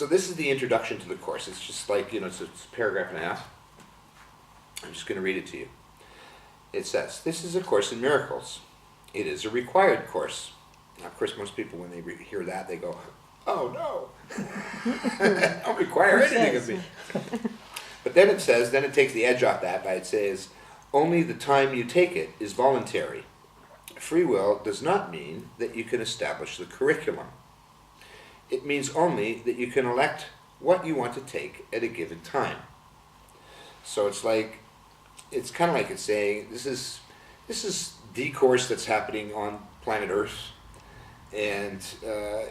So this is the introduction to the course. It's just like, it's a paragraph and a half. I'm just going to read it to you. It says, "This is a course in miracles. It is a required course." Now, of course, most people, when they hear that, they go, "Oh, no. Don't require anything of me." But then it says, then it takes the edge off that by it says, "Only the time you take it is voluntary. Free will does not mean that you can establish the curriculum. It means only that you can elect what you want to take at a given time." So it's kind of like it's saying, this is the course that's happening on planet Earth. And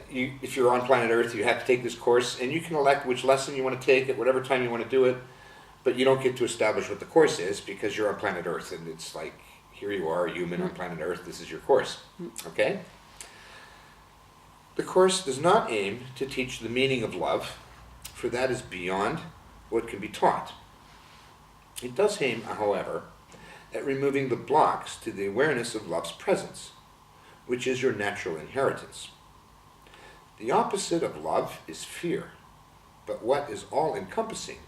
if you're on planet Earth, you have to take this course, and you can elect which lesson you want to take at whatever time you want to do it, but you don't get to establish what the course is because you're on planet Earth, and it's like, here you are, a human on planet Earth, this is your course. Okay? The course does not aim to teach the meaning of love, for that is beyond what can be taught. It does aim, however, at removing the blocks to the awareness of love's presence, which is your natural inheritance. The opposite of love is fear, but what is all-encompassing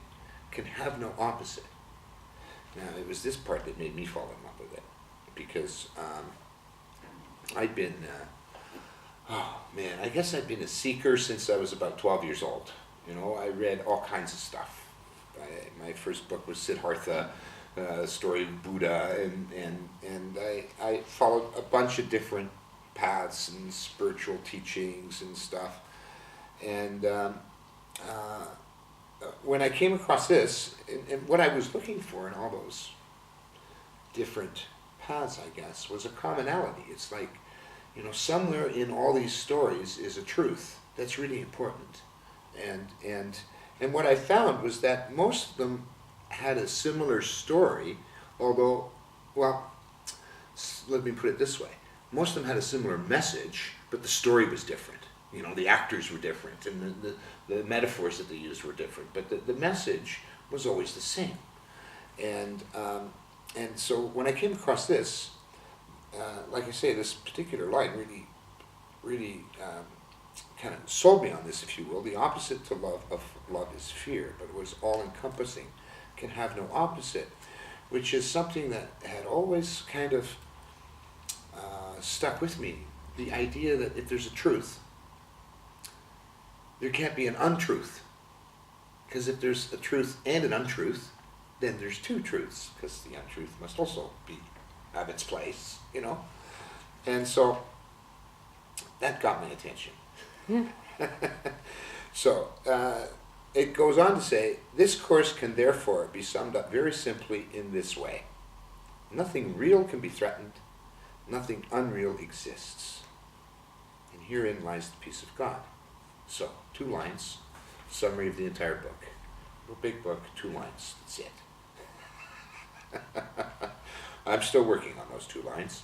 can have no opposite. Now, it was this part that made me fall in love with it, because I'd been, I guess I'd been a seeker since I was about 12 years old. I read all kinds of stuff. My first book was Siddhartha, story of Buddha, and I followed a bunch of different paths and spiritual teachings and stuff. And when I came across this, and what I was looking for in all those different paths, I guess, was a commonality. It's like, somewhere in all these stories is a truth that's really important. And what I found was that most of them had a similar story, although, well, let me put it this way. Most of them had a similar message, but the story was different. The actors were different, and the metaphors that they used were different, but the message was always the same. And so when I came across this, like I say, this particular line really kind of sold me on this, if you will. The opposite to love is fear, but it was all-encompassing, can have no opposite, which is something that had always kind of stuck with me. The idea that if there's a truth, there can't be an untruth. Because if there's a truth and an untruth, then there's two truths, because the untruth must also have its place, And so that got my attention. So it goes on to say, "This course can therefore be summed up very simply in this way. Nothing real can be threatened, nothing unreal exists. And herein lies the peace of God." So, 2 lines, summary of the entire book. A big book, 2 lines, that's it. I'm still working on those 2 lines.